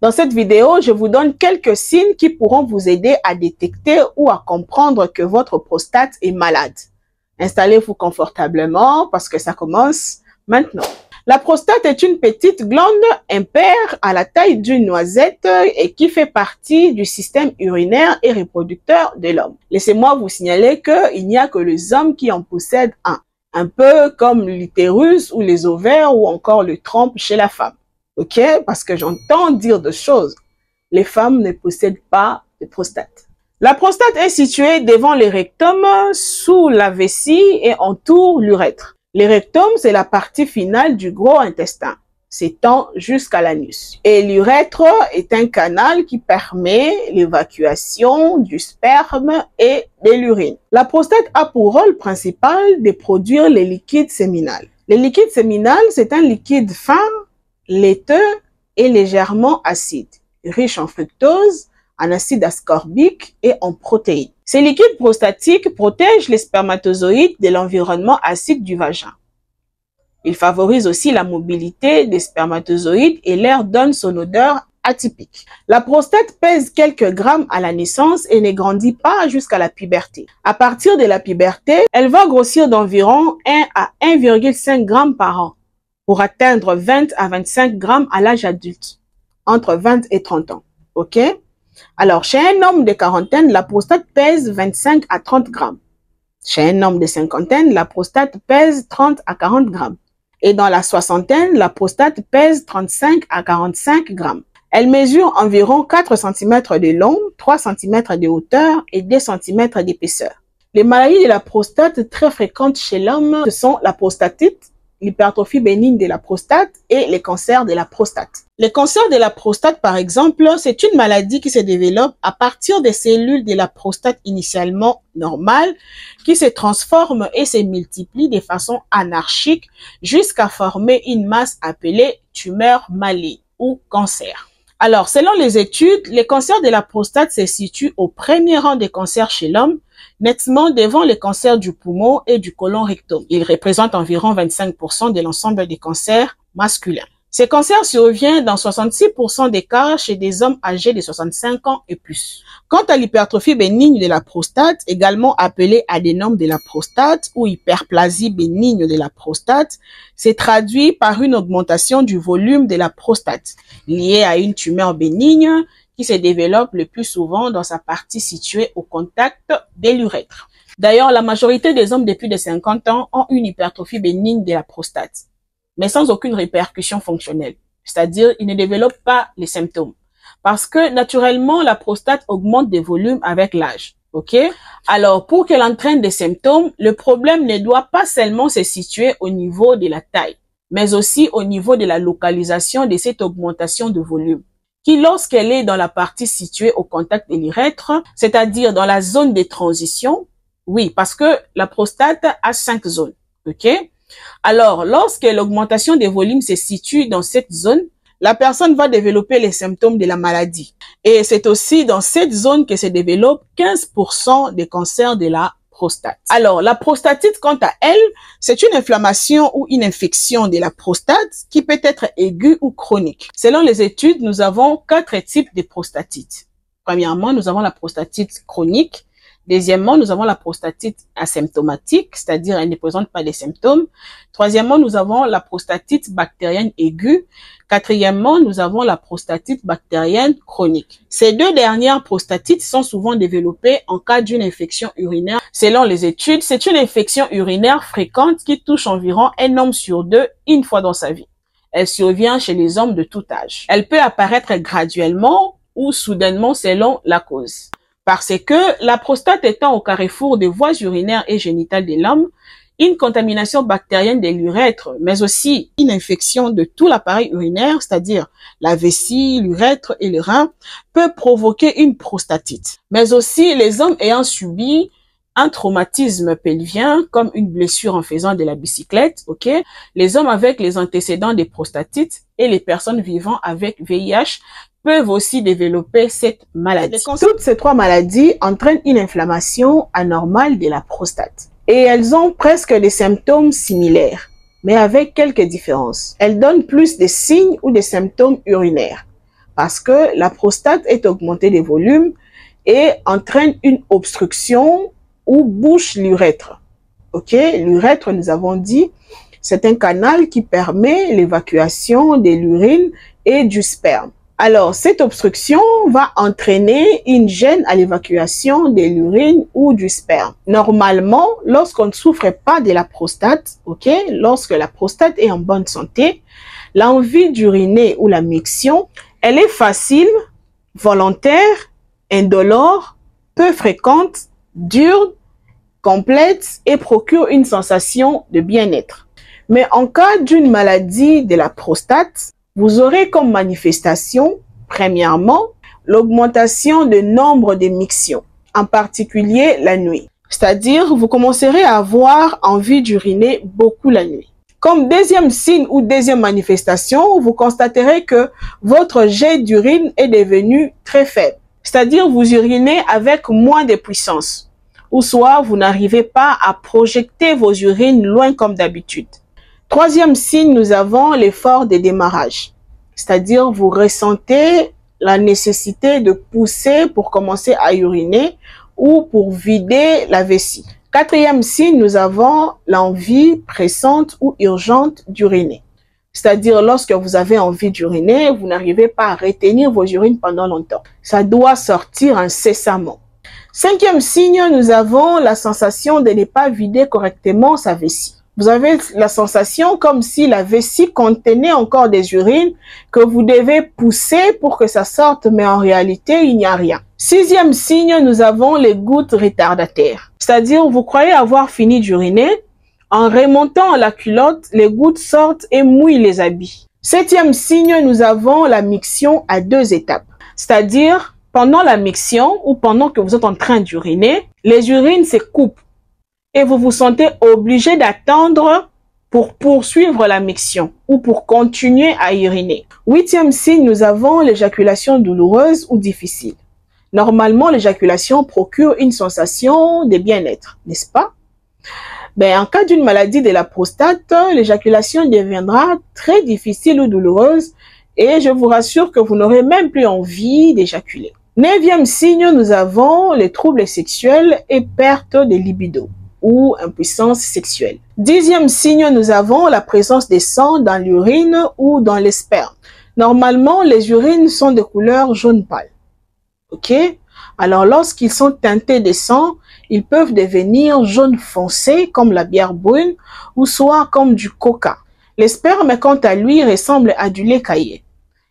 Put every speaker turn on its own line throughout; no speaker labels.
Dans cette vidéo, je vous donne quelques signes qui pourront vous aider à détecter ou à comprendre que votre prostate est malade. Installez-vous confortablement parce que ça commence maintenant. La prostate est une petite glande impaire à la taille d'une noisette et qui fait partie du système urinaire et reproducteur de l'homme. Laissez-moi vous signaler qu'il n'y a que les hommes qui en possèdent un peu comme l'utérus ou les ovaires ou encore le trompe chez la femme. Ok? Parce que j'entends dire de choses. Les femmes ne possèdent pas de prostate. La prostate est située devant le rectum, sous la vessie et entoure l'urètre. Le rectum, c'est la partie finale du gros intestin, s'étend jusqu'à l'anus. Et l'urètre est un canal qui permet l'évacuation du sperme et de l'urine. La prostate a pour rôle principal de produire le liquide séminal. Le liquide séminal, c'est un liquide fin, laiteux et légèrement acide, riche en fructose, en acide ascorbique et en protéines. Ces liquides prostatiques protègent les spermatozoïdes de l'environnement acide du vagin. Ils favorisent aussi la mobilité des spermatozoïdes et leur donnent son odeur atypique. La prostate pèse quelques grammes à la naissance et ne grandit pas jusqu'à la puberté. À partir de la puberté, elle va grossir d'environ 1 à 1,5 g par an pour atteindre 20 à 25 grammes à l'âge adulte, entre 20 et 30 ans. Ok? Alors, chez un homme de quarantaine, la prostate pèse 25 à 30 grammes. Chez un homme de cinquantaine, la prostate pèse 30 à 40 grammes. Et dans la soixantaine, la prostate pèse 35 à 45 grammes. Elle mesure environ 4 cm de long, 3 cm de hauteur et 2 cm d'épaisseur. Les maladies de la prostate très fréquentes chez l'homme, ce sont la prostatite, l'hypertrophie bénigne de la prostate et les cancers de la prostate. Les cancers de la prostate, par exemple, c'est une maladie qui se développe à partir des cellules de la prostate initialement normales qui se transforment et se multiplient de façon anarchique jusqu'à former une masse appelée tumeur maligne ou cancer. Alors, selon les études, les cancers de la prostate se situent au premier rang des cancers chez l'homme, nettement devant les cancers du poumon et du côlon rectum. Ils représentent environ 25% de l'ensemble des cancers masculins. Ces cancers surviennent dans 66% des cas chez des hommes âgés de 65 ans et plus. Quant à l'hypertrophie bénigne de la prostate, également appelée adénome de la prostate ou hyperplasie bénigne de la prostate, c'est traduit par une augmentation du volume de la prostate, liée à une tumeur bénigne qui se développe le plus souvent dans sa partie située au contact de l'urètre. D'ailleurs, la majorité des hommes de plus de 50 ans ont une hypertrophie bénigne de la prostate, mais sans aucune répercussion fonctionnelle. C'est-à-dire, ils ne développent pas les symptômes. Parce que, naturellement, la prostate augmente de volume avec l'âge. Ok? Alors, pour qu'elle entraîne des symptômes, le problème ne doit pas seulement se situer au niveau de la taille, mais aussi au niveau de la localisation de cette augmentation de volume, qui, lorsqu'elle est dans la partie située au contact de l'urètre, c'est-à-dire dans la zone de transition, oui, parce que la prostate a 5 zones. Ok? Alors, lorsque l'augmentation des volumes se situe dans cette zone, la personne va développer les symptômes de la maladie. Et c'est aussi dans cette zone que se développent 15% des cancers de la prostate. Alors, la prostatite, quant à elle, c'est une inflammation ou une infection de la prostate qui peut être aiguë ou chronique. Selon les études, nous avons 4 types de prostatite. Premièrement, nous avons la prostatite chronique. Deuxièmement, nous avons la prostatite asymptomatique, c'est-à-dire elle ne présente pas de symptômes. Troisièmement, nous avons la prostatite bactérienne aiguë. Quatrièmement, nous avons la prostatite bactérienne chronique. Ces 2 dernières prostatites sont souvent développées en cas d'une infection urinaire. Selon les études, c'est une infection urinaire fréquente qui touche environ un homme sur 2 une fois dans sa vie. Elle survient chez les hommes de tout âge. Elle peut apparaître graduellement ou soudainement selon la cause. Parce que la prostate étant au carrefour des voies urinaires et génitales de l'homme, une contamination bactérienne de l'urètre, mais aussi une infection de tout l'appareil urinaire, c'est-à-dire la vessie, l'urètre et le rein, peut provoquer une prostatite. Mais aussi les hommes ayant subi un traumatisme pelvien, comme une blessure en faisant de la bicyclette, ok? Les hommes avec les antécédents des prostatites et les personnes vivant avec VIH peuvent aussi développer cette maladie. Toutes ces 3 maladies entraînent une inflammation anormale de la prostate. Et elles ont presque des symptômes similaires, mais avec quelques différences. Elles donnent plus de signes ou des symptômes urinaires. parce que la prostate est augmentée de volume et entraîne une obstruction ou bouche l'urètre. Ok, l'urètre, nous avons dit, c'est un canal qui permet l'évacuation de l'urine et du sperme. Alors, cette obstruction va entraîner une gêne à l'évacuation de l'urine ou du sperme. Normalement, lorsqu'on ne souffre pas de la prostate, ok, lorsque la prostate est en bonne santé, l'envie d'uriner ou la miction, elle est facile, volontaire, indolore, peu fréquente, dure, complète et procure une sensation de bien-être. Mais en cas d'une maladie de la prostate, vous aurez comme manifestation, premièrement, l'augmentation du nombre de mictions, en particulier la nuit. C'est-à-dire, vous commencerez à avoir envie d'uriner beaucoup la nuit. Comme deuxième signe ou deuxième manifestation, vous constaterez que votre jet d'urine est devenu très faible. C'est-à-dire, vous urinez avec moins de puissance. Ou soit, vous n'arrivez pas à projeter vos urines loin comme d'habitude. Troisième signe, nous avons l'effort de démarrage. C'est-à-dire, vous ressentez la nécessité de pousser pour commencer à uriner ou pour vider la vessie. Quatrième signe, nous avons l'envie pressante ou urgente d'uriner. C'est-à-dire, lorsque vous avez envie d'uriner, vous n'arrivez pas à retenir vos urines pendant longtemps. Ça doit sortir incessamment. Cinquième signe, nous avons la sensation de ne pas vider correctement sa vessie. Vous avez la sensation comme si la vessie contenait encore des urines que vous devez pousser pour que ça sorte, mais en réalité, il n'y a rien. Sixième signe, nous avons les gouttes retardataires. C'est-à-dire, vous croyez avoir fini d'uriner, en remontant la culotte, les gouttes sortent et mouillent les habits. Septième signe, nous avons la miction à 2 étapes. C'est-à-dire, pendant la miction ou pendant que vous êtes en train d'uriner, les urines se coupent. Et vous vous sentez obligé d'attendre pour poursuivre la miction ou pour continuer à uriner. Huitième signe, nous avons l'éjaculation douloureuse ou difficile. Normalement, l'éjaculation procure une sensation de bien-être, n'est-ce pas? En cas d'une maladie de la prostate, l'éjaculation deviendra très difficile ou douloureuse et je vous rassure que vous n'aurez même plus envie d'éjaculer. Neuvième signe, nous avons les troubles sexuels et perte de libido ou impuissance sexuelle. Dixième signe, nous avons la présence des sang dans l'urine ou dans les spermes. Normalement, les urines sont de couleur jaune pâle. Ok? Alors, lorsqu'ils sont teintés de sang, ils peuvent devenir jaune foncé comme la bière brune ou soit comme du coca. Le sperme, quant à lui, ressemble à du lait caillé.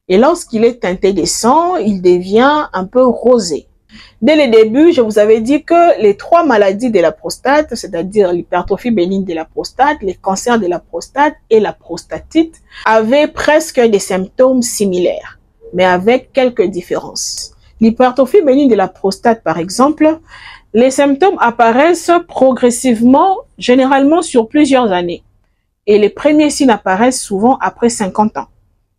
Et lorsqu'il est teinté de sang, il devient un peu rosé. Dès le début, je vous avais dit que les 3 maladies de la prostate, c'est-à-dire l'hypertrophie bénigne de la prostate, les cancers de la prostate et la prostatite, avaient presque des symptômes similaires, mais avec quelques différences. L'hypertrophie bénigne de la prostate, par exemple, les symptômes apparaissent progressivement, généralement sur plusieurs années. Et les premiers signes apparaissent souvent après 50 ans.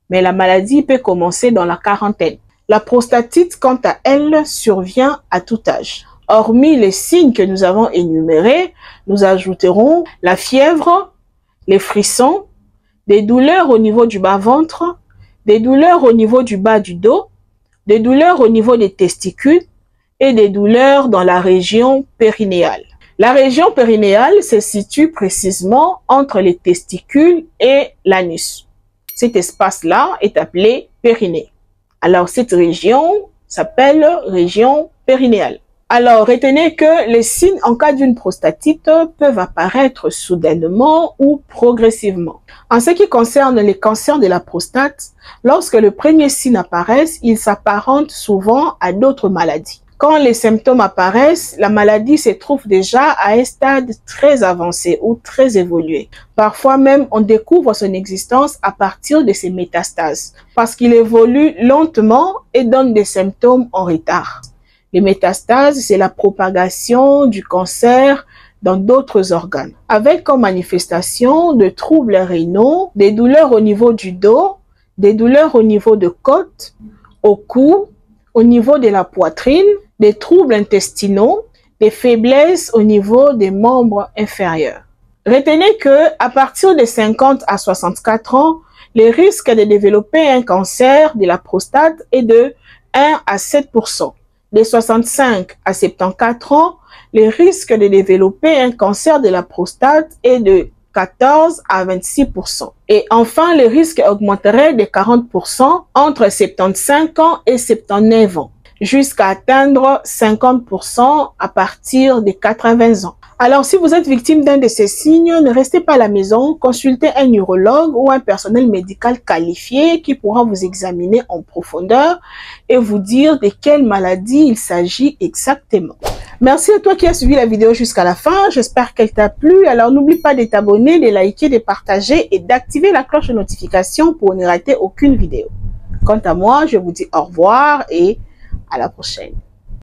Mais la maladie peut commencer dans la quarantaine. La prostatite, quant à elle, survient à tout âge. Hormis les signes que nous avons énumérés, nous ajouterons la fièvre, les frissons, des douleurs au niveau du bas-ventre, des douleurs au niveau du bas du dos, des douleurs au niveau des testicules et des douleurs dans la région périnéale. La région périnéale se situe précisément entre les testicules et l'anus. Cet espace-là est appelé périnée. Alors, cette région s'appelle région périnéale. Alors, retenez que les signes en cas d'une prostatite peuvent apparaître soudainement ou progressivement. En ce qui concerne les cancers de la prostate, lorsque le premier signe apparaît, il s'apparente souvent à d'autres maladies. Quand les symptômes apparaissent, la maladie se trouve déjà à un stade très avancé ou très évolué. Parfois même, on découvre son existence à partir de ses métastases, parce qu'il évolue lentement et donne des symptômes en retard. Les métastases, c'est la propagation du cancer dans d'autres organes, avec comme manifestation de troubles rénaux, des douleurs au niveau du dos, des douleurs au niveau de côte, au cou, au niveau de la poitrine, des troubles intestinaux, des faiblesses au niveau des membres inférieurs. Retenez que à partir de 50 à 64 ans, le risque de développer un cancer de la prostate est de 1 à 7%. De 65 à 74 ans, le risque de développer un cancer de la prostate est de 14 à 26%. Et enfin, le risque augmenterait de 40% entre 75 ans et 79 ans, jusqu'à atteindre 50% à partir de 80 ans. Alors, si vous êtes victime d'un de ces signes, ne restez pas à la maison, consultez un neurologue ou un personnel médical qualifié qui pourra vous examiner en profondeur et vous dire de quelle maladie il s'agit exactement. Merci à toi qui as suivi la vidéo jusqu'à la fin. J'espère qu'elle t'a plu. Alors, n'oublie pas de t'abonner, de liker, de partager et d'activer la cloche de notification pour ne rater aucune vidéo. Quant à moi, je vous dis au revoir et à la prochaine.